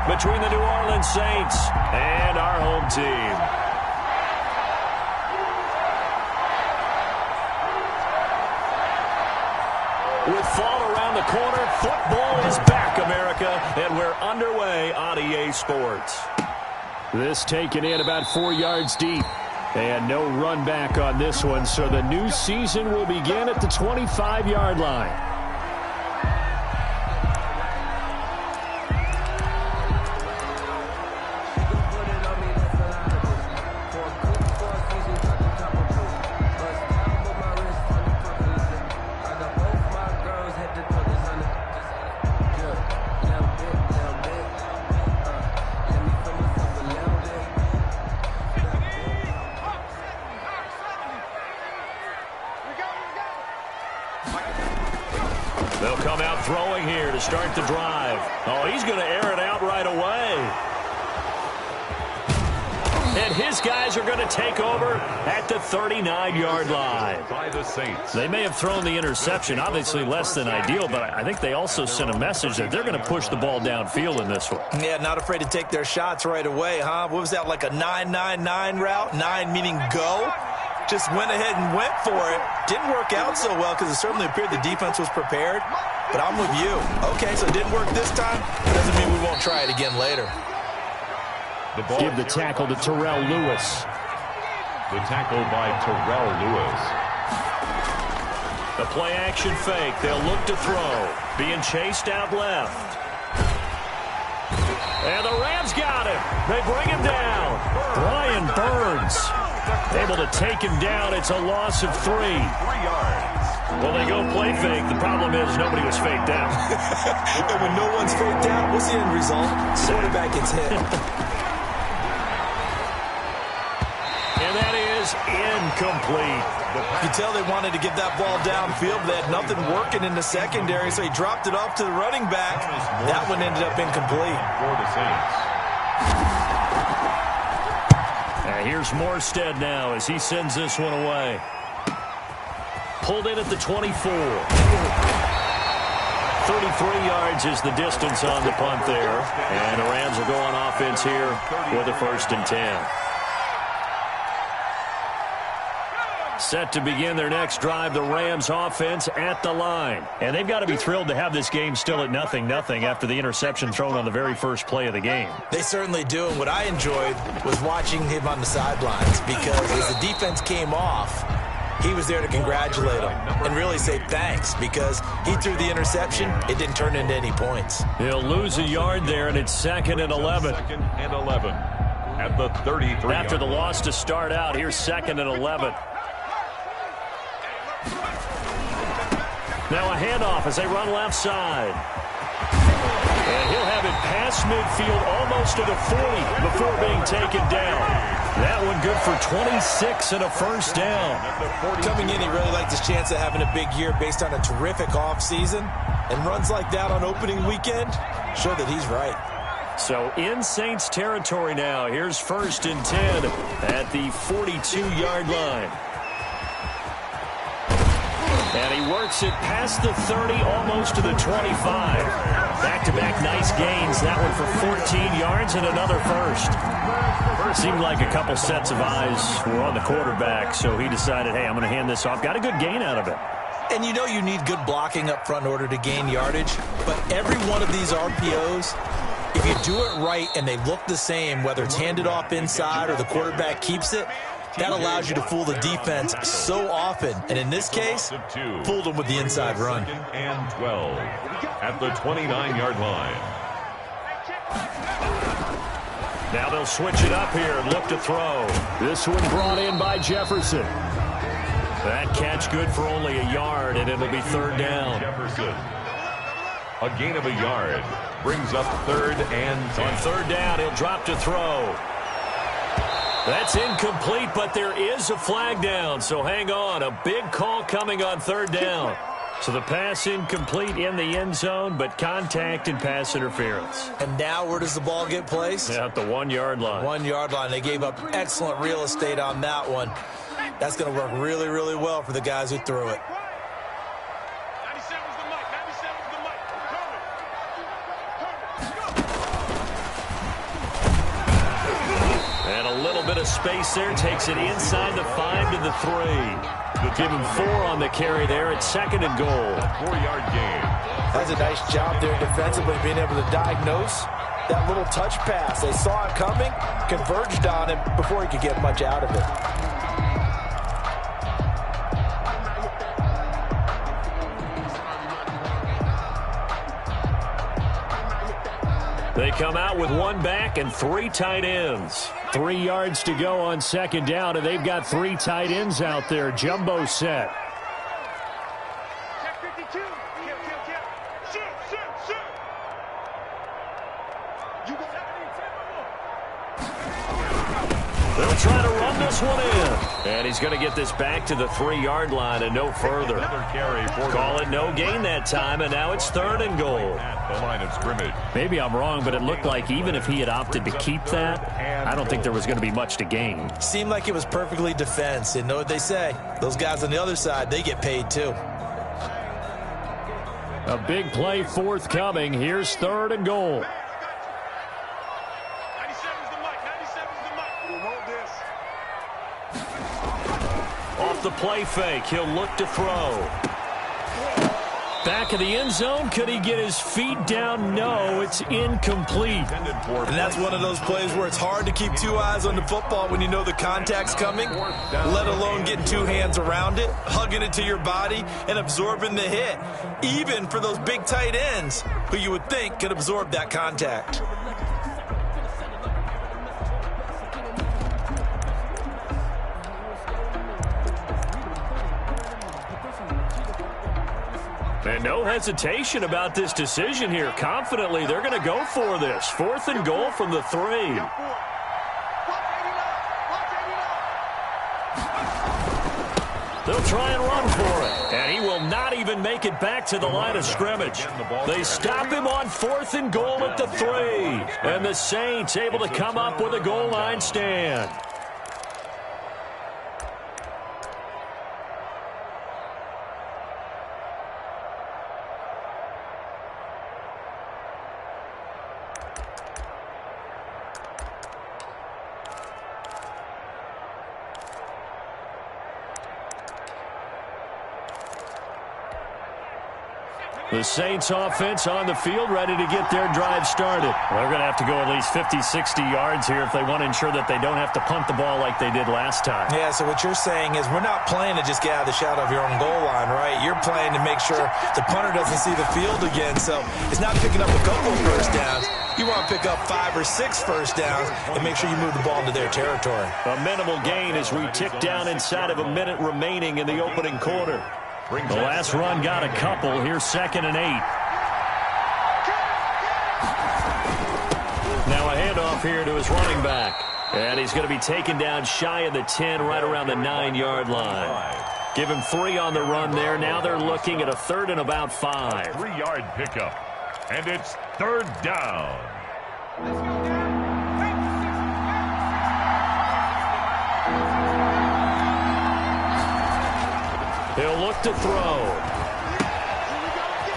between the New Orleans Saints and our home team. With fall around the corner, football is back, America, and we're underway on EA Sports. This taken in about 4 yards deep. And no run back on this one, so the new season will begin at the 25-yard line. They'll come out throwing here to start the drive. Oh, he's going to air it out right away. And his guys are going to take over at the 39-yard line. By the Saints. They may have thrown the interception, obviously less than ideal, but I think they also sent a message that they're going to push the ball downfield in this one. Yeah, not afraid to take their shots right away, huh? What was that, like a 9-9-9 route? 9 meaning go? Just went ahead and went for it. Didn't work out so well because it certainly appeared the defense was prepared. But I'm with you. Okay, so it didn't work this time. Doesn't mean we won't try it again later. Give the tackle to Terrell Lewis. The tackle by Terrell Lewis. The play action fake. They'll look to throw. Being chased out left. And the Rams got him. They bring him down. Brian Burns able to take him down. It's a loss of 3. 3 yards. Well, they go play fake. The problem is nobody was faked out. And when no one's faked out, what's the end result? Quarterback gets hit. And that is incomplete. You can tell they wanted to get that ball downfield, but they had nothing working in the secondary, so he dropped it off to the running back. That one ended up incomplete. For the Saints. Here's Morstead now as he sends this one away. Pulled in at the 24. 33 yards is the distance on the punt there. And the Rams will go on offense here with a 1st and 10. Set to begin their next drive, the Rams offense at the line. And they've got to be thrilled to have this game still at 0-0 after the interception thrown on the very first play of the game. They certainly do, and what I enjoyed was watching him on the sidelines because as the defense came off, he was there to congratulate them and really say thanks because he threw the interception. It didn't turn into any points. He'll lose a yard there, and it's 2nd and 11. 2nd and 11 at the 33. After the loss to start out, here's 2nd and 11. Now a handoff as they run left side. And he'll have it past midfield almost to the 40 before being taken down. That one good for 26 and a 1st down. Coming in, he really liked his chance of having a big year based on a terrific offseason. And runs like that on opening weekend show that he's right. So in Saints territory now. Here's 1st and 10 at the 42-yard line. And he works it past the 30, almost to the 25. Back-to-back nice gains. That one for 14 yards and another 1st. Seemed like a couple sets of eyes were on the quarterback, so he decided, hey, I'm going to hand this off. Got a good gain out of it. And you know you need good blocking up front in order to gain yardage. But every one of these RPOs, if you do it right and they look the same, whether it's handed off inside or the quarterback keeps it, that allows you to fool the defense so often. And in this case, fooled them with the inside run. 2nd and 12 at the 29-yard line. Now they'll switch it up here and look to throw. This one brought in by Jefferson. That catch good for only a yard, and it'll be 3rd down. Jefferson. A gain of a yard brings up 3rd and 10. On 3rd down, he'll drop to throw. That's incomplete, but there is a flag down, so hang on. A big call coming on 3rd down. So the pass incomplete in the end zone, but contact and pass interference. And now where does the ball get placed? Yeah, at the 1-yard line. 1-yard line. They gave up excellent real estate on that one. That's going to work really, really well for the guys who threw it. 97's of space there. Takes it inside the 5 to the 3. Give him 4 on the carry there. It's 2nd and goal. 4-yard gain. That's a nice job there defensively, being able to diagnose that little touch pass. They saw it coming, converged on him before he could get much out of it. They come out with 1 back and 3 tight ends. 3 yards to go on 2nd down, and they've got 3 tight ends out there. Jumbo set. They'll try to run this one in. And he's going to get this back to the 3-yard line and no further. Another carry for Call it no gain that time, and now it's 3rd and goal. at the line of scrimmage. Maybe I'm wrong, but it looked like even if he had opted to keep that, I don't think there was going to be much to gain. Seemed like it was perfectly defense. And know what they say? Those guys on the other side, they get paid too. A big play forthcoming. Here's 3rd and goal. Off the play fake, he'll look to throw. Back of the end zone. Could he get his feet down? No, it's incomplete. And that's one of those plays where it's hard to keep 2 eyes on the football when you know the contact's coming, let alone getting 2 hands around it, hugging it to your body, and absorbing the hit, even for those big tight ends who you would think could absorb that contact. And no hesitation about this decision here. Confidently, they're going to go for this. 4th and goal from the 3. They'll try and run for it. And he will not even make it back to the line of scrimmage. They stop him on 4th and goal at the 3. And the Saints able to come up with a goal line stand. The Saints offense on the field, ready to get their drive started. They're going to have to go at least 50, 60 yards here if they want to ensure that they don't have to punt the ball like they did last time. Yeah, so what you're saying is we're not playing to just get out of the shadow of your own goal line, right? You're playing to make sure the punter doesn't see the field again. So it's not picking up a couple of first downs. You want to pick up 5 or 6 first downs and make sure you move the ball into their territory. A minimal gain as we tick down inside of a minute remaining in the opening quarter. The last run got a couple. Here's 2nd and 8. Now a handoff here to his running back. And he's going to be taken down shy of the 10, right around the 9-yard line. Give him 3 on the run there. Now they're looking at a 3rd and about 5. 3-yard pickup. And it's 3rd down. He'll look to throw.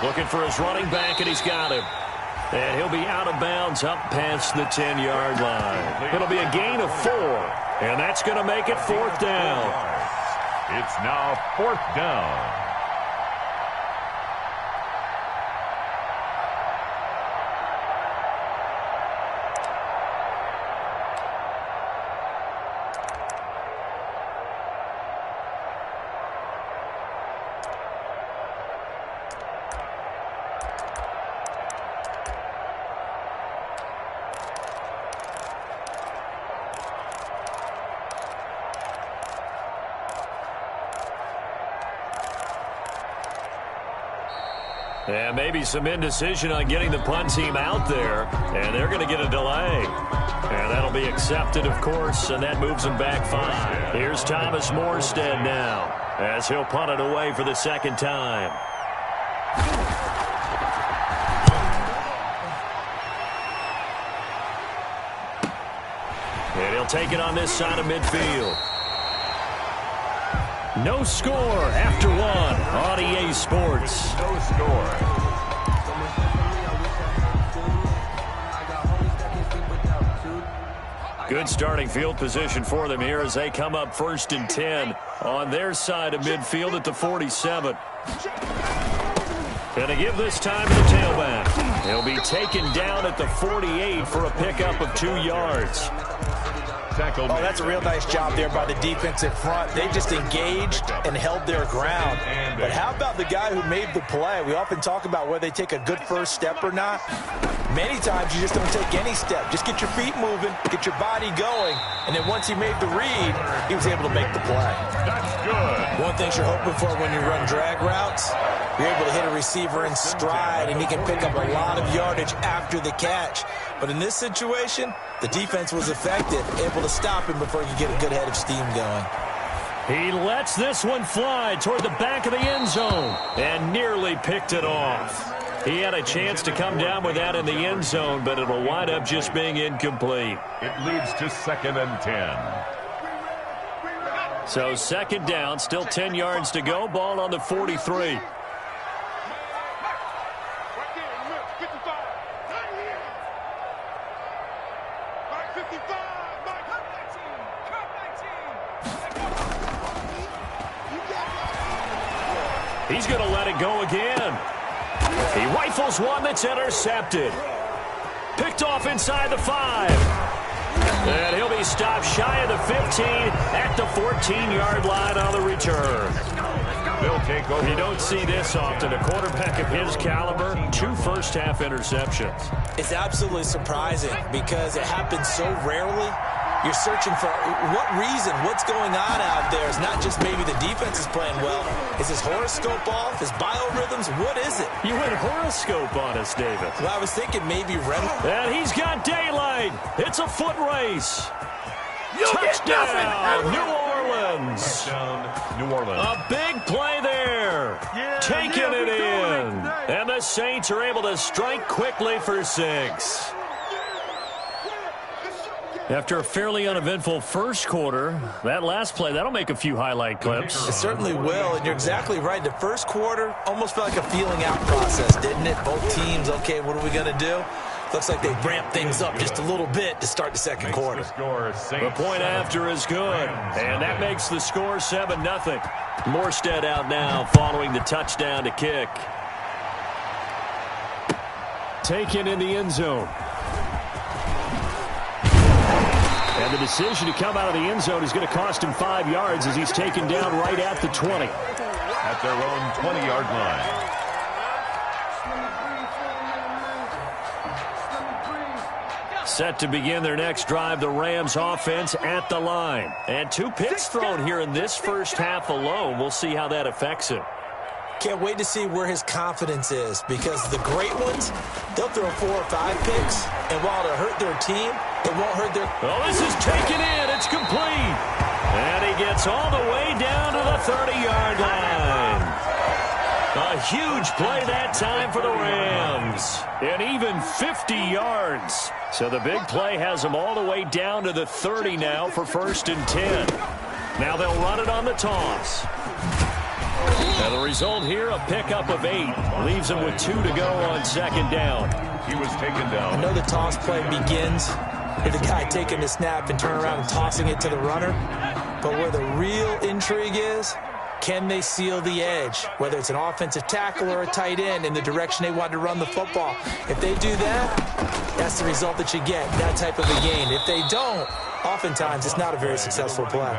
Looking for his running back, and he's got him. And he'll be out of bounds up past the 10-yard line. It'll be a gain of 4, and that's going to make it 4th down. It's now 4th down. And maybe some indecision on getting the punt team out there. And they're going to get a delay. And that'll be accepted, of course, and that moves them back 5. Here's Thomas Morstead now as he'll punt it away for the 2nd time. And he'll take it on this side of midfield. No score after 1 on EA Sports. No score. Good starting field position for them here as they come up 1st and 10 on their side of midfield at the 47. Going to give this time to the tailback. He'll be taken down at the 48 for a pickup of 2 yards. Oh, that's a real nice job there by the defensive front. They just engaged and held their ground. But how about the guy who made the play? We often talk about whether they take a good first step or not. Many times you just don't take any step. Just get your feet moving, get your body going, and then once he made the read, he was able to make the play. That's good. One thing you're hoping for when you run drag routes, you're able to hit a receiver in stride, and he can pick up a lot of yardage after the catch. But in this situation, the defense was effective, able to stop him before he could get a good head of steam going. He lets this one fly toward the back of the end zone and nearly picked it off. He had a chance to come down with that in the end zone, but it'll wind up just being incomplete. It leads to 2nd and 10. So 2nd down, still 10 yards to go, ball on the 43. He's going to let it go again. He rifles one that's intercepted. Picked off inside the 5. And he'll be stopped shy of the 15 at the 14-yard line on the return. They'll take over. You don't see this often. A quarterback of his caliber, 2 first-half interceptions. It's absolutely surprising because it happens so rarely. You're searching for what reason, what's going on out there. It's not just maybe the defense is playing well. Is his horoscope off? His biorhythms? What is it? You went horoscope on us, David. Well, I was thinking maybe Reynolds. And he's got daylight. It's a foot race. Touchdown, New Orleans. Touchdown, New Orleans. A big play there. Taking it in. And the Saints are able to strike quickly for 6. After a fairly uneventful first quarter, that last play, that'll make a few highlight clips. It certainly will, and you're exactly right. The first quarter almost felt like a feeling out process, didn't it? Both teams, okay, what are we going to do? Looks like they ramped things up just a little bit to start the second quarter. The point after is good, and that makes the score 7-0. Morstead out now following the touchdown to kick. Taken in the end zone. And the decision to come out of the end zone is going to cost him 5 yards as he's taken down right at the 20. At their own 20-yard line. Set to begin their next drive, the Rams offense at the line. And 2 picks thrown here in this first half alone. We'll see how that affects him. Can't wait to see where his confidence is because the great ones, they'll throw 4 or 5 picks, and while it'll hurt their team, it won't hurt their... Oh, this is taken in. It's complete. And he gets all the way down to the 30-yard line. A huge play that time for the Rams. And even 50 yards. So the big play has them all the way down to the 30 now for 1st and 10. Now they'll run it on the toss. And the result here, a pickup of 8. Leaves them with 2 to go on 2nd down. He was taken down. I know the toss play begins with the guy taking the snap and turning around and tossing it to the runner. But where the real intrigue is, can they seal the edge? Whether it's an offensive tackle or a tight end in the direction they want to run the football. If they do that, that's the result that you get, that type of a gain. If they don't, oftentimes it's not a very successful play.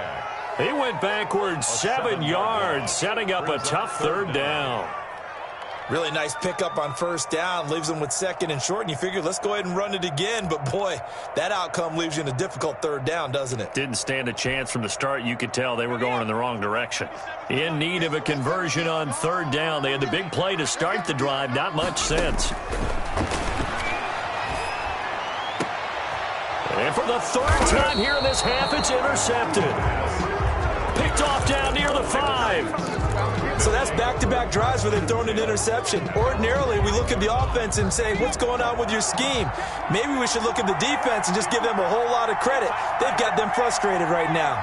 He went backwards 7 yards, setting up a tough 3rd down. Really nice pickup on 1st down. Leaves them with 2nd and short, and you figure, let's go ahead and run it again. But, boy, that outcome leaves you in a difficult 3rd down, doesn't it? Didn't stand a chance from the start. You could tell they were going in the wrong direction. In need of a conversion on 3rd down. They had the big play to start the drive. Not much sense. And for the 3rd time here in this half, it's intercepted. Picked off down near the 5. So that's back-to-back drives where they've thrown an interception. Ordinarily, we look at the offense and say, what's going on with your scheme? Maybe we should look at the defense and just give them a whole lot of credit. They've got them frustrated right now.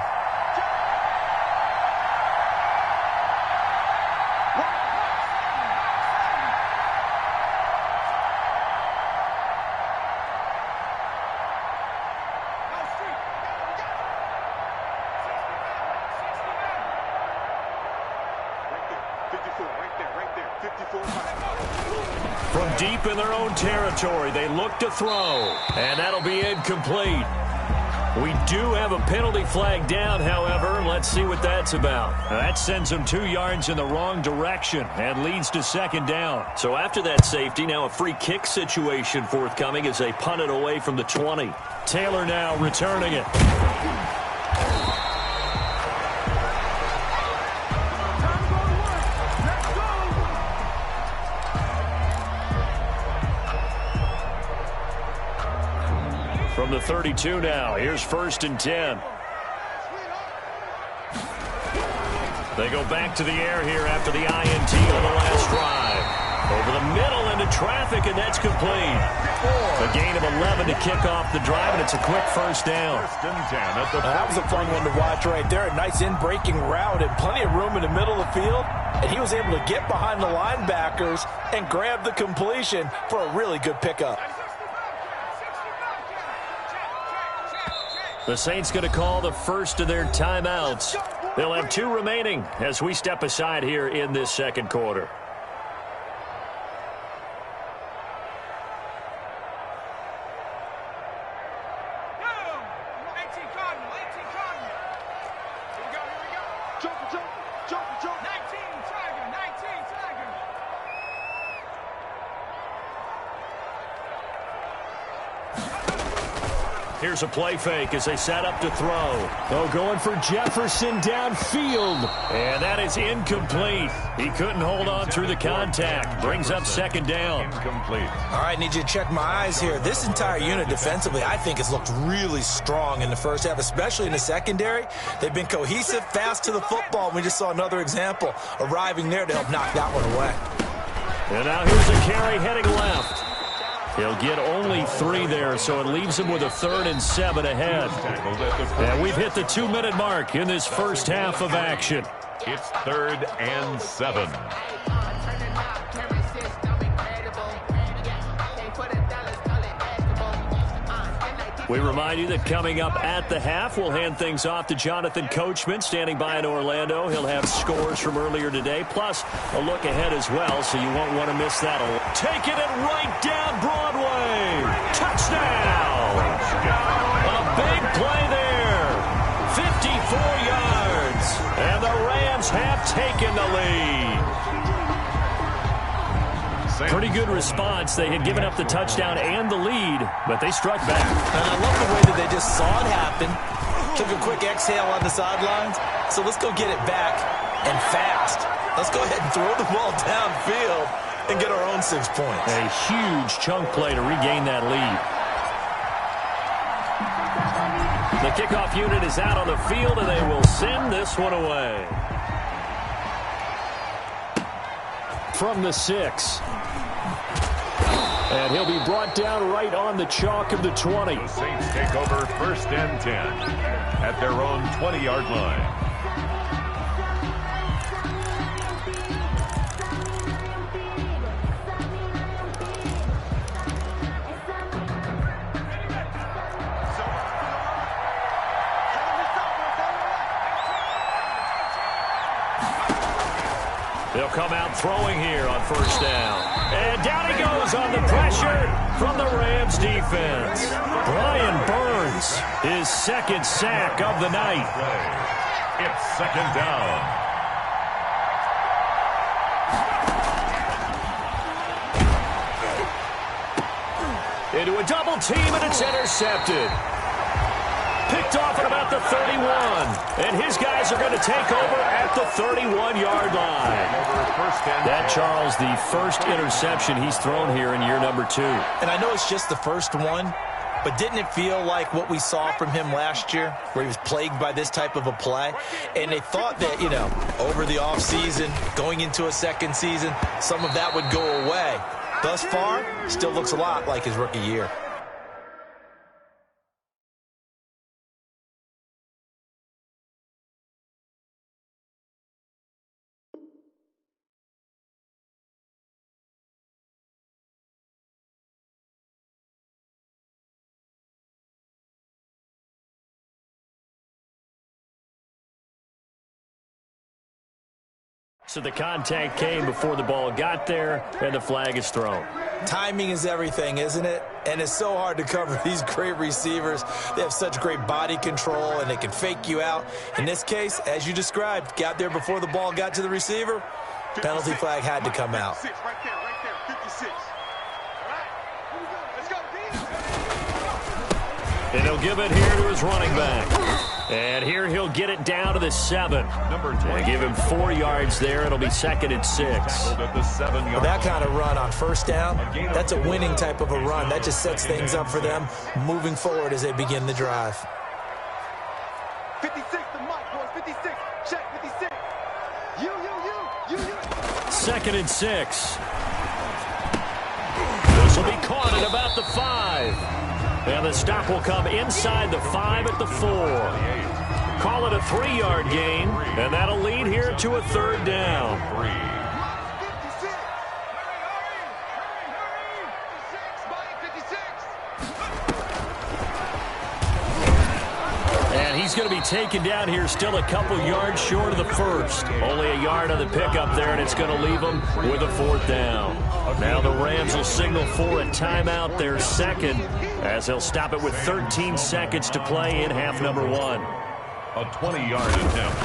From deep in their own territory, they look to throw, and that'll be incomplete. We do have a penalty flag down, however. Let's see what that's about. That sends them 2 yards in the wrong direction and leads to second down. So after that safety, now a free kick situation forthcoming as they punt it away from the 20. Taylor now returning it. From the 32 now, here's 1st and 10. They go back to the air here after the INT on the last drive. Over the middle into traffic, and that's complete. A gain of 11 to kick off the drive, and it's a quick first down. That was a fun one to watch right there. A nice in-breaking route and plenty of room in the middle of the field. And he was able to get behind the linebackers and grab the completion for a really good pickup. The Saints going to call the first of their timeouts. They'll have 2 remaining as we step aside here in this second quarter. Here's a play fake as they set up to throw. Oh, going for Jefferson downfield. And that is incomplete. He couldn't hold on through the contact. Brings up second down. Incomplete. All right, need you to check my eyes here. This entire unit defensively, I think, has looked really strong in the first half, especially in the secondary. They've been cohesive, fast to the football. We just saw another example arriving there to help knock that one away. And now here's a carry heading left. He'll get only 3 there, so it leaves him with a 3rd and 7 ahead. And we've hit the 2-minute mark in this first half of action. It's 3rd and 7. We remind you that coming up at the half, we'll hand things off to Jonathan Coachman, standing by in Orlando. He'll have scores from earlier today, plus a look ahead as well, so you won't want to miss that. Taking it right down Broadway. Touchdown! A big play there. 54 yards. And the Rams have taken the lead. Pretty good response. They had given up the touchdown and the lead, but they struck back. And I love the way that they just saw it happen, took a quick exhale on the sidelines. So let's go get it back, and fast. Let's go ahead and throw the ball downfield and get our own 6 points. A huge chunk play to regain that lead. The kickoff unit is out on the field, and they will send this one away. From the 6. And he'll be brought down right on the chalk of the 20. The Saints take over 1st and 10 at their own 20-yard line. They'll come out throwing here on 1st down. And down he goes on the pressure from the Rams defense. Brian Burns, his 2nd sack of the night. It's 2nd down. Into a double team, and it's intercepted. Picked off at about the 31. And his guys are going to take over at the 31-yard line. That, Charles, the first interception he's thrown here in year number 2. And I know it's just the first one, but didn't it feel like what we saw from him last year, where he was plagued by this type of a play? And they thought that, over the offseason, going into a second season, some of that would go away. Thus far, still looks a lot like his rookie year. So the contact came before the ball got there, and the flag is thrown. Timing is everything, isn't it? And it's so hard to cover these great receivers. They have such great body control, and they can fake you out. In this case, as you described, got there before the ball got to the receiver. Penalty flag had to come out. Right there, 56. And he'll give it here to his running back. And here he'll get it down to the 7. They give him 4 yards there. It'll be 2nd and 6. Well, that kind of run on first down, that's a winning type of a run. That just sets things up for them moving forward as they begin the drive. 56, the mic, boys, 56. Check, 56. You. 2nd and 6. This will be caught at about the 5. And the stop will come inside the 5 at the 4. Call it a 3-yard gain, and that'll lead here to a 3rd down. And he's going to be taken down here still a couple yards short of the 1st. Only a yard on the pickup there, and it's going to leave him with a 4th down. Now the Rams will signal for a timeout, their 2nd, as they'll stop it with 13 seconds to play in half number 1. A 20-yard attempt.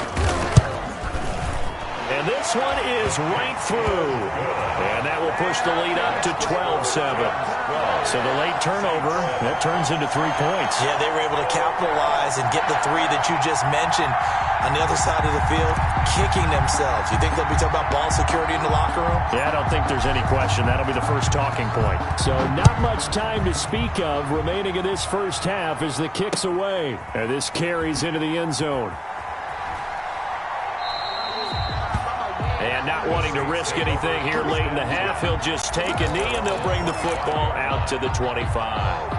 And this one is right through. And that will push the lead up to 12-7. So the late turnover, that turns into 3 points. Yeah, they were able to capitalize and get the 3 that you just mentioned. On the other side of the field, kicking themselves. You think they'll be talking about ball security in the locker room? Yeah, I don't think there's any question. That'll be the first talking point. So not much time to speak of remaining in this first half as the kick's away. And this carries into the end zone. And not wanting to risk anything here late in the half, he'll just take a knee and they'll bring the football out to the 25.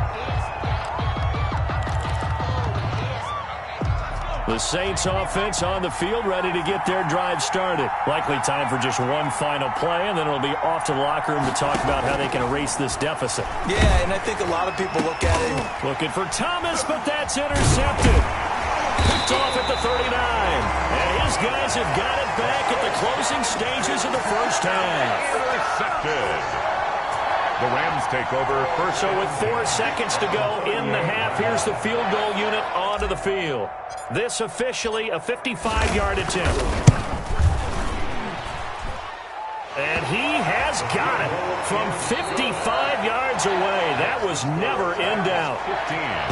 The Saints offense on the field, ready to get their drive started. Likely time for just one final play, and then it'll be off to the locker room to talk about how they can erase this deficit. Yeah, and I think a lot of people look at it. Looking for Thomas, but that's intercepted. Picked off at the 39. And his guys have got it back at the closing stages of the first half. Intercepted. The Rams take over first. So with 4 seconds to go in the half, here's the field goal unit onto the field. This officially a 55-yard attempt. And he has got it from 55 yards away. That was never in doubt.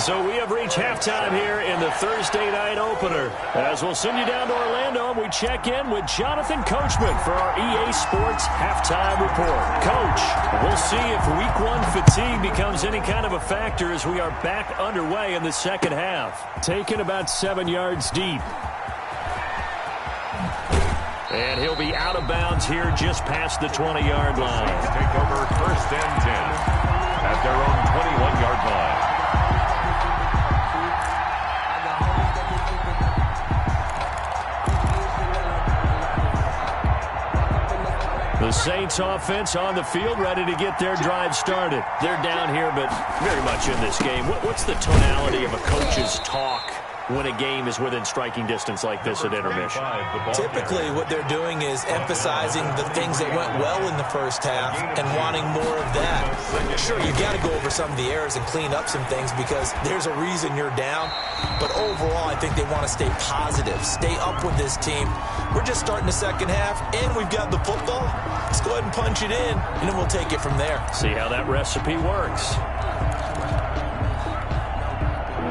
So we have reached halftime here in the Thursday night opener. As we'll send you down to Orlando, we check in with Jonathan Coachman for our EA Sports Halftime Report. Coach, we'll see if Week 1 fatigue becomes any kind of a factor as we are back underway in the second half. Taken about 7 yards deep. And he'll be out of bounds here just past the 20-yard line. Take over first and 10 at their own 21-yard line. The Saints offense on the field, ready to get their drive started. They're down here, but very much in this game. What's the tonality of a coach's talk when a game is within striking distance like this at intermission? Typically, what they're doing is emphasizing the things that went well in the first half and wanting more of that. Sure, you got to go over some of the errors and clean up some things because there's a reason you're down. But overall, I think they want to stay positive, stay up with this team. We're just starting the second half, and we've got the football. Let's go ahead and punch it in, and then we'll take it from there. See how that recipe works.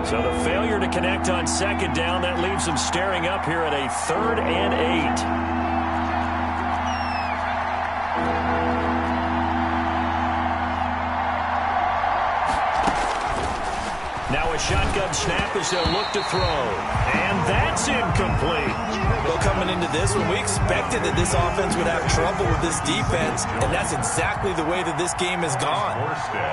So the failure to connect on second down, that leaves them staring up here at a 3rd and 8. Now a shotgun snap as they'll look to throw. And that's incomplete. Well, coming into this one, we expected that this offense would have trouble with this defense, and that's exactly the way that this game has gone.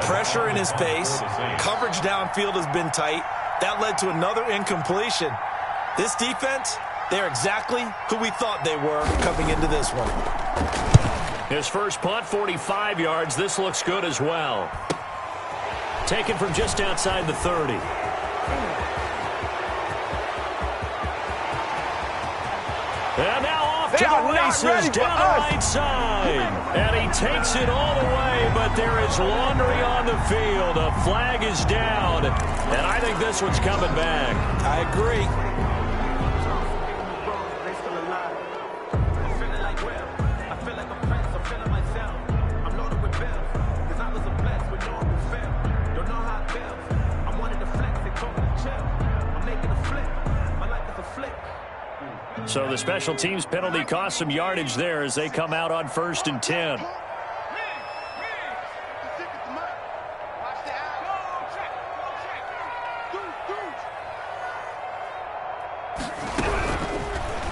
Pressure in his face. Coverage downfield has been tight. That led to another incompletion. This defense, they're exactly who we thought they were coming into this one. His first punt, 45 yards. This looks good as well. Taken from just outside the 30. And now off to the races down the right side. And he takes it all the way, but there is laundry on the field. A flag is down, and I think this one's coming back. I agree. So the special teams penalty cost some yardage there as they come out on 1st and 10.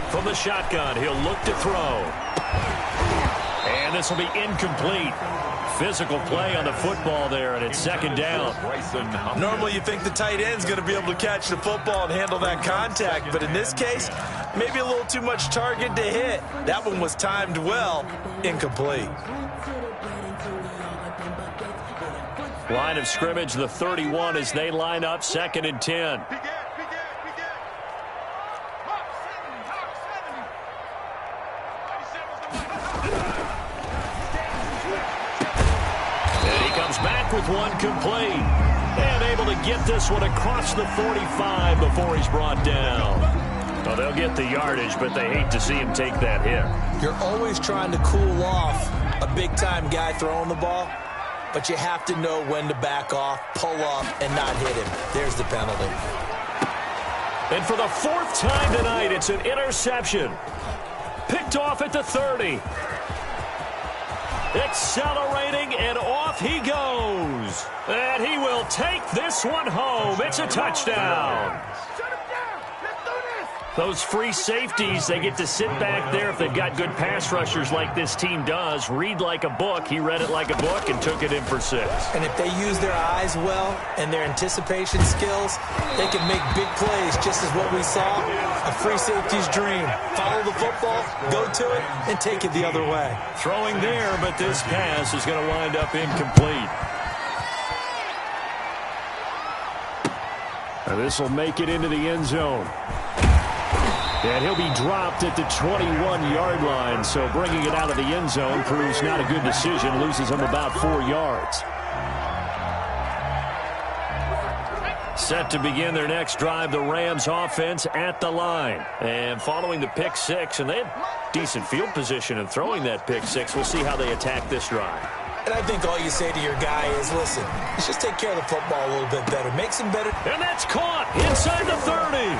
From the shotgun, he'll look to throw. And this will be incomplete. Physical play on the football there, and it's 2nd down. Normally you think the tight end's going to be able to catch the football and handle that contact, but in this case, maybe a little too much target to hit. That one was timed well. Incomplete. Line of scrimmage, the 31 as they line up 2nd and 10. With one complete, and able to get this one across the 45 before he's brought down. Well, they'll get the yardage, but they hate to see him take that hit. You're always trying to cool off a big-time guy throwing the ball, but you have to know when to back off, pull up, and not hit him. There's the penalty. And for the 4th time tonight, it's an interception. Picked off at the 30. Accelerating, and off he goes. And he will take this one home. It's a touchdown. Those free safeties, they get to sit back there if they've got good pass rushers like this team does. Read like a book. He read it like a book and took it in for 6. And if they use their eyes well and their anticipation skills, they can make big plays, just as what we saw. A free safety's dream. Follow the football, go to it, and take it the other way. Throwing there, but this pass is going to wind up incomplete. And this will make it into the end zone. And he'll be dropped at the 21-yard line, so bringing it out of the end zone proves not a good decision, loses him about 4 yards. Set to begin their next drive, the Rams offense at the line. And following the pick 6, and they had decent field position in throwing that pick 6. We'll see how they attack this drive. And I think all you say to your guy is, listen, let's just take care of the football a little bit better. Make some better. And that's caught inside the 30.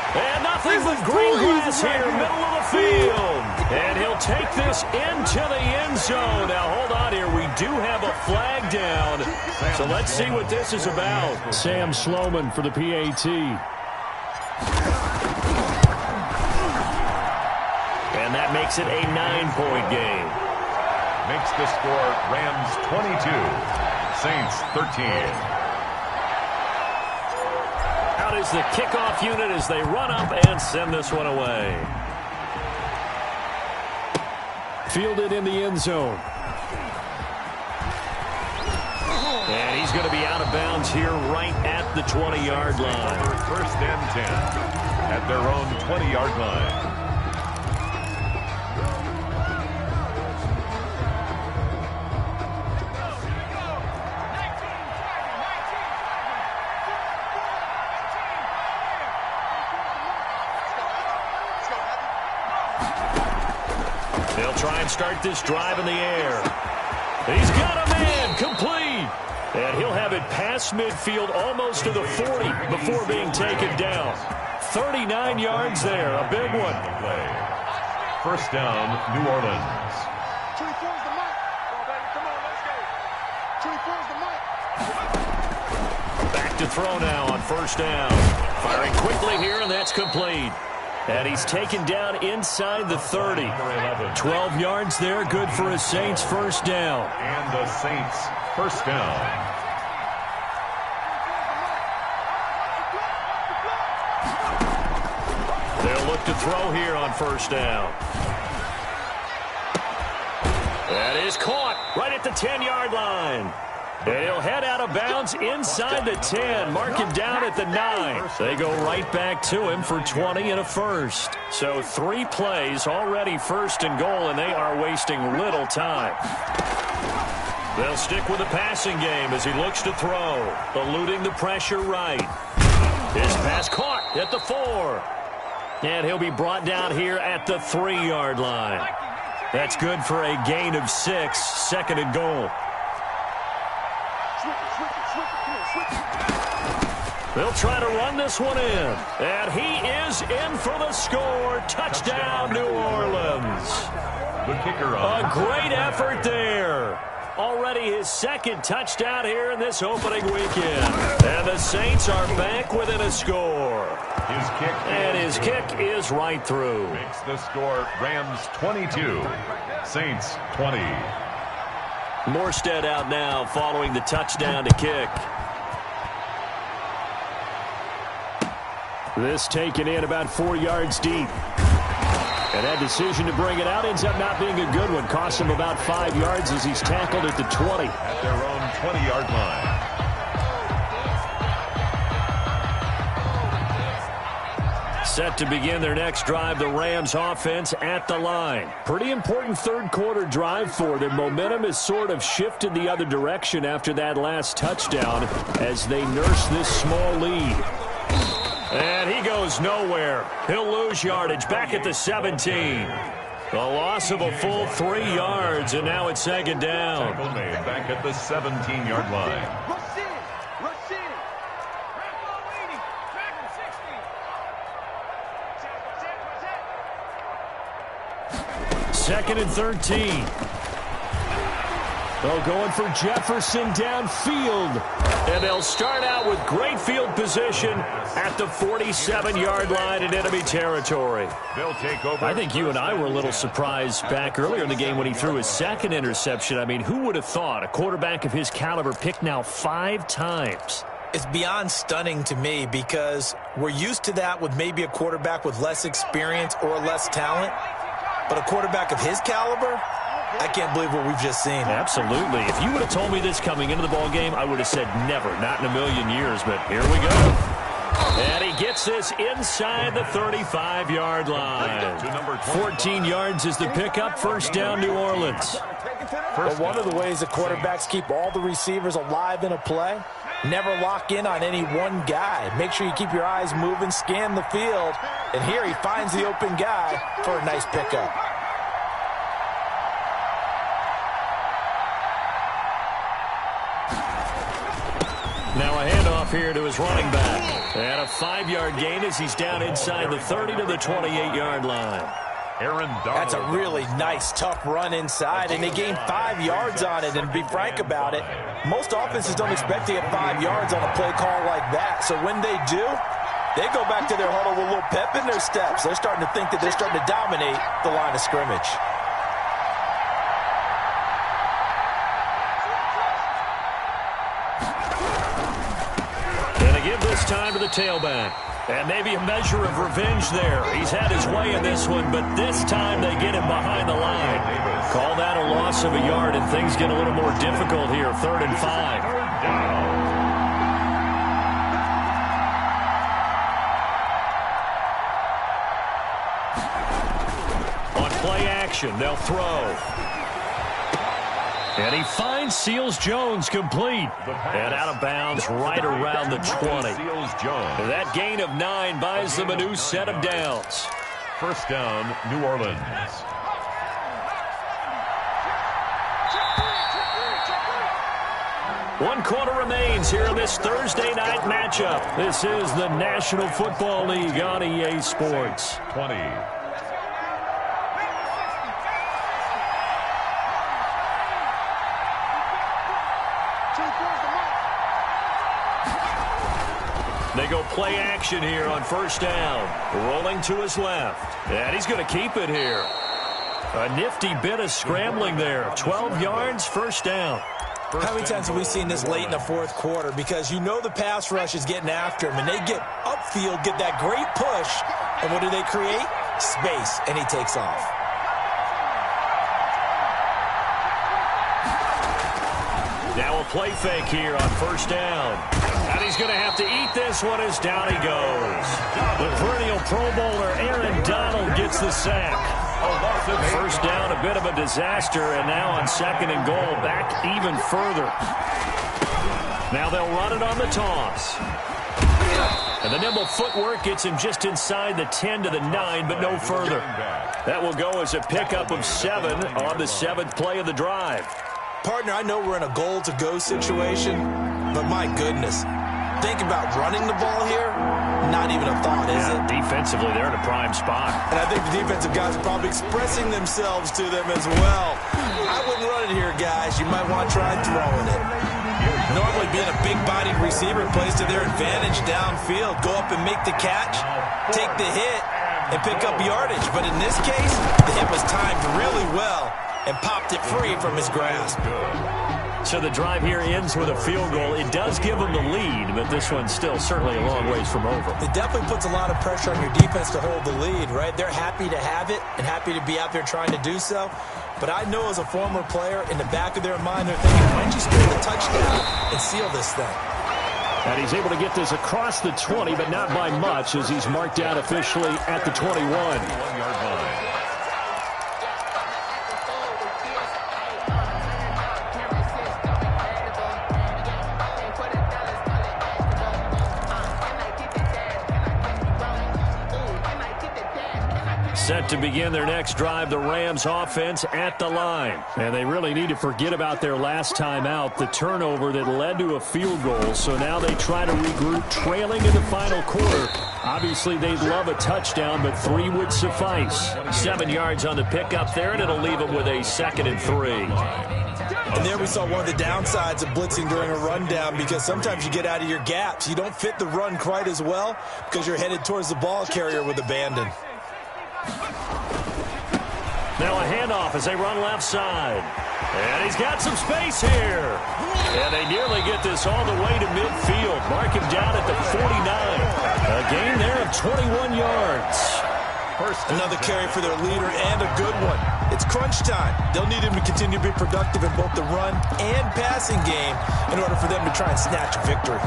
And nothing but green grass here, middle of the field. And he'll take this into the end zone. Now, hold on here. We do have a flag down. So let's see what this is about. Sam Sloman for the PAT. And that makes it a 9-point game. Makes the score Rams 22, Saints 13. Out is the kickoff unit as they run up and send this one away. Fielded in the end zone. And he's going to be out of bounds here right at the 20-yard line. 1st and 10 at their own 20-yard line. They'll try and start this drive in the air. He's got a man, complete. And he'll have it past midfield almost to the 40 before being taken down. 39 yards there, a big one. 1st down, New Orleans. 24 is the mic. Come on, let's go. 24 is the mic. Back to throw now on 1st down. Firing quickly here, and that's complete. And he's taken down inside the 30. 12 yards there, good for a Saints 1st down. And the Saints 1st down. They'll look to throw here on 1st down. That is caught right at the 10-yard line. And he'll head out of bounds inside the 10. Mark him down at the 9. They go right back to him for 20 and a first. So 3 plays already first and goal, and they are wasting little time. They'll stick with the passing game as he looks to throw. Eluding the pressure right. His pass caught at the 4. And he'll be brought down here at the 3-yard line. That's good for a gain of 6, second and goal. They'll try to run this one in. And he is in for the score. Touchdown, New Orleans. The kicker on. A great effort there. Already his second touchdown here in this opening weekend. And the Saints are back within a score. His kick is right through. Makes the score Rams 22, Saints 20. Morstead out now following the touchdown to kick. This taken in about 4 yards deep. And that decision to bring it out ends up not being a good one. Costs him about 5 yards as he's tackled at the 20. At their own 20-yard line. Set to begin their next drive, the Rams offense at the line. Pretty important third-quarter drive for them. Momentum has sort of shifted the other direction after that last touchdown as they nurse this small lead. And he goes nowhere. He'll lose yardage back at the 17. A loss of a full 3 yards, and now it's second down. Tackle made back at the 17-yard line. Second and 13. They'll going for Jefferson downfield. And they'll start out with great field position at the 47-yard line in enemy territory. They'll take over. I think you and I were a little surprised back earlier in the game when he threw his second interception. I mean, who would have thought a quarterback of his caliber picked now 5 times? It's beyond stunning to me because we're used to that with maybe a quarterback with less experience or less talent. But a quarterback of his caliber, I can't believe what we've just seen. Absolutely. If you would have told me this coming into the ball game, I would have said never, not in a million years. But here we go. And he gets this inside the 35-yard line. 14 yards is the pickup. First down, New Orleans. But one of the ways the quarterbacks keep all the receivers alive in a play, never lock in on any one guy. Make sure you keep your eyes moving, scan the field. And here he finds the open guy for a nice pickup. Now a handoff here to his running back. And a 5-yard gain as he's down inside the 30 to the 28-yard line. Aaron Donald. That's a really nice, tough run inside, and they gained 5 yards on it. And to be frank about it, most offenses don't expect to get 5 yards on a play call like that. So when they do, they go back to their huddle with a little pep in their steps. They're starting to think that they're starting to dominate the line of scrimmage. And they give this time to the tailback. And maybe a measure of revenge there. He's had his way in this one, but this time they get him behind the line. Call that a loss of a yard, and things get a little more difficult here. 3rd and 5. On play action, they'll throw. And he finds Seals-Jones complete. And out of bounds right around the 20. That gain of 9 buys them a new set of downs. First down, New Orleans. One quarter remains here in this Thursday night matchup. This is the National Football League on EA Sports. 20. They go play action here on first down. Rolling to his left. And he's going to keep it here. A nifty bit of scrambling there. 12 yards, first down. How many times have we seen this late in the fourth quarter? Because you know the pass rush is getting after him, and they get upfield, get that great push, and what do they create? Space, and he takes off. Now a play fake here on first down. And he's going to have to eat this one as down he goes. The perennial Pro Bowler Aaron Donald gets the sack. First down, a bit of a disaster, and now on second and goal, back even further. Now they'll run it on the toss. And the nimble footwork gets him just inside the 10 to the 9, but no further. That will go as a pickup of 7 on the 7th play of the drive. Partner, I know we're in a goal-to-go situation, but my goodness, think about running the ball here. Not even a thought, is it? Defensively, they're in a prime spot. And I think the defensive guys are probably expressing themselves to them as well. I wouldn't run it here, guys. You might want to try throwing it. Normally, being a big-bodied receiver plays to their advantage downfield. Go up and make the catch, take the hit, and pick up yardage. But in this case, the hit was timed really well and popped it free from his grasp. So the drive here ends with a field goal. It does give them the lead, but this one's still certainly a long ways from over. It definitely puts a lot of pressure on your defense to hold the lead, right? They're happy to have it and happy to be out there trying to do so. But I know as a former player, in the back of their mind, they're thinking, why don't you score the touchdown and seal this thing? And he's able to get this across the 20, but not by much, as he's marked out officially at the 21. Set to begin their next drive, the Rams offense at the line. And they really need to forget about their last time out, the turnover that led to a field goal. So now they try to regroup, trailing in the final quarter. Obviously, they'd love a touchdown, but 3 would suffice. 7 yards on the pickup there, and it'll leave them with a 2nd and 3. And there we saw one of the downsides of blitzing during a rundown, because sometimes you get out of your gaps. You don't fit the run quite as well because you're headed towards the ball carrier with abandon. Now a handoff as they run left side. And he's got some space here. And they nearly get this all the way to midfield. Mark him down at the 49. A gain there of 21 yards. Another carry for their leader, and a good one. It's crunch time. They'll need him to continue to be productive in both the run and passing game in order for them to try and snatch a victory.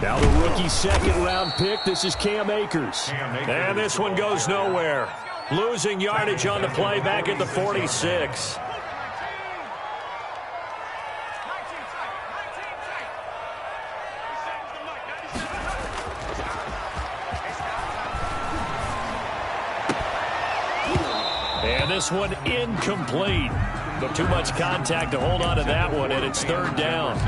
Now the rookie second-round pick. This is Cam Akers. And this one goes nowhere. Losing yardage on the play back at the 46. And this one incomplete. Too much contact to hold on to that one, and it's 3rd down.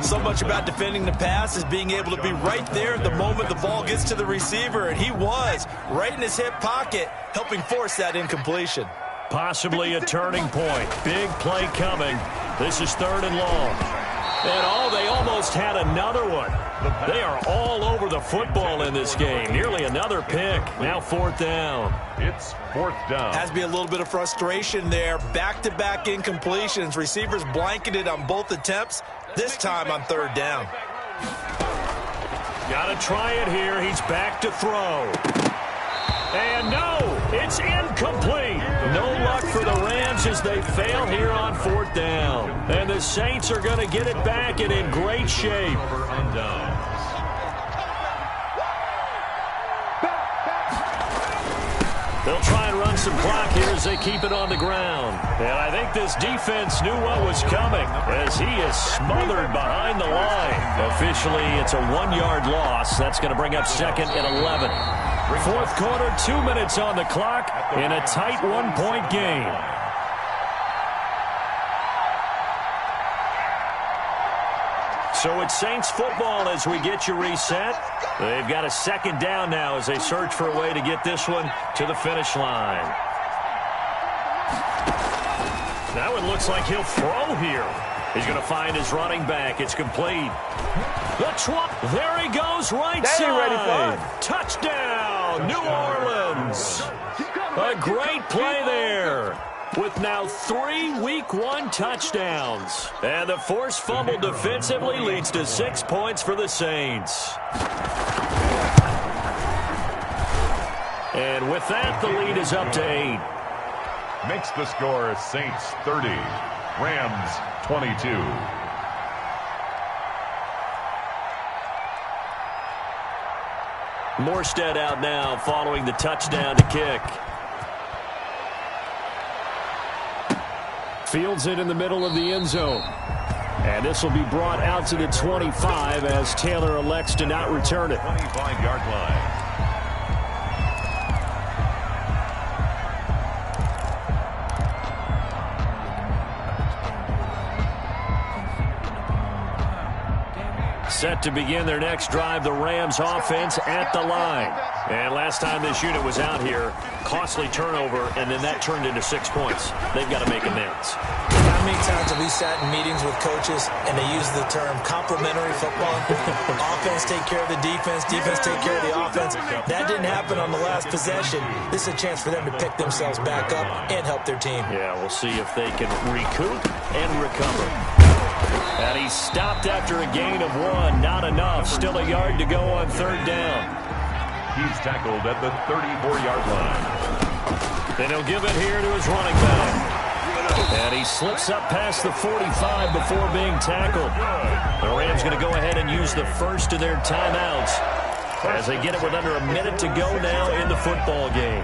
So much about defending the pass is being able to be right there at the moment the ball gets to the receiver, and he was right in his hip pocket, helping force that incompletion. Possibly a turning point. Big play coming. This is 3rd and long. And they almost had another one. They are all over the football in this game. Nearly another pick. Now 4th down. It's 4th down. Has to be a little bit of frustration there. Back-to-back incompletions. Receivers blanketed on both attempts. This time on 3rd down. Got to try it here. He's back to throw. And no, it's incomplete. No luck for the Rams as they fail here on 4th down. And the Saints are going to get it back and in great shape. They'll try and run some clock here as they keep it on the ground. And I think this defense knew what was coming as he is smothered behind the line. Officially, it's a 1-yard loss. That's going to bring up 2nd and 11. 4th quarter, 2 minutes on the clock in a tight 1-point game. So it's Saints football as we get you reset. They've got a 2nd down now as they search for a way to get this one to the finish line. That one looks like he'll throw here. He's going to find his running back. It's complete. There he goes, right side. Touchdown, New Orleans. A great play there, with now 3 Week 1 touchdowns. And the forced fumble defensively leads to 6 points for the Saints. And with that, the lead is up to 8. Makes the score Saints 30, Rams 22. Morstead out now following the touchdown to kick. Fields it in the middle of the end zone. And this will be brought out to the 25 as Taylor elects to not return it. 25-yard line. Set to begin their next drive, the Rams offense at the line. And last time this unit was out here, costly turnover, and then that turned into 6 points. They've got to make amends. How many times have we sat in meetings with coaches and they use the term complementary football? Offense take care of the defense, defense take care of the offense. That didn't happen on the last possession. This is a chance for them to pick themselves back up and help their team. Yeah, we'll see if they can recoup and recover. And he's stopped after a gain of 1. Not enough. Still a yard to go on 3rd down. He's tackled at the 34-yard line. Then he'll give it here to his running back. And he slips up past the 45 before being tackled. The Rams going to go ahead and use the first of their timeouts as they get it with under a minute to go now in the football game.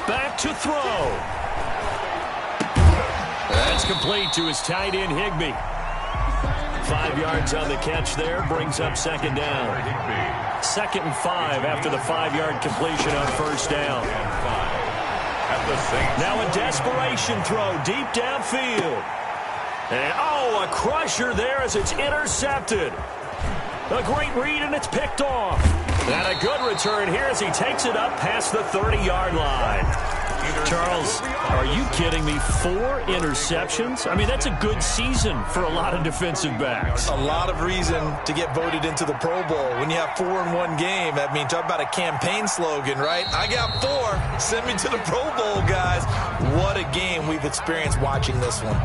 Back to throw. That's complete to his tight end, Higbee. 5 yards on the catch there, brings up 2nd down. 2nd and 5 after the 5-yard completion on 1st down. Now a desperation throw deep downfield. And oh, a crusher there as it's intercepted. A great read and it's picked off. And a good return here as he takes it up past the 30-yard line. Charles, are you kidding me? 4 interceptions? I mean, that's a good season for a lot of defensive backs. A lot of reason to get voted into the Pro Bowl. When you have 4 in one game, I mean, talk about a campaign slogan, right? I got 4. Send me to the Pro Bowl, guys. What a game we've experienced watching this one.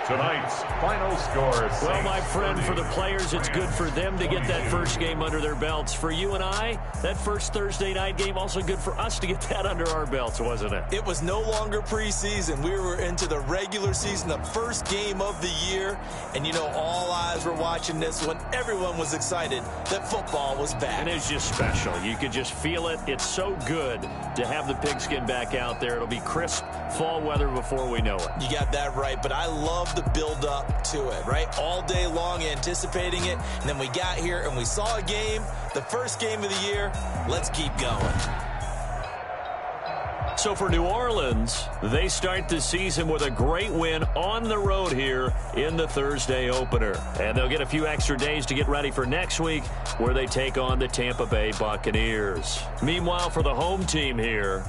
Tonight's final score. Well, my friend, for the players, it's good for them to get that first game under their belts. For you and I, that first Thursday night game, also good for us to get that under our belts, wasn't it? It was no longer preseason. We were into the regular season, the first game of the year. And, you know, all eyes were watching this one. Everyone was excited that football was back. And it's just special. You could just feel it. It's so good to have the pigskin back out there. It'll be crisp fall weather before we know it. You got that right, but I love the build up to it, right? All day long anticipating it, and then we got here and we saw a game, the first game of the year. Let's keep going. So for New Orleans, they start the season with a great win on the road here in the Thursday opener. And they'll get a few extra days to get ready for next week where they take on the Tampa Bay Buccaneers. Meanwhile, for the home team here,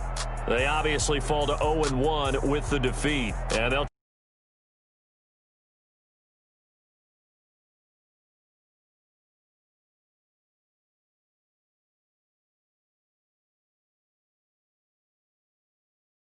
they obviously fall to 0-1 with the defeat. And they'll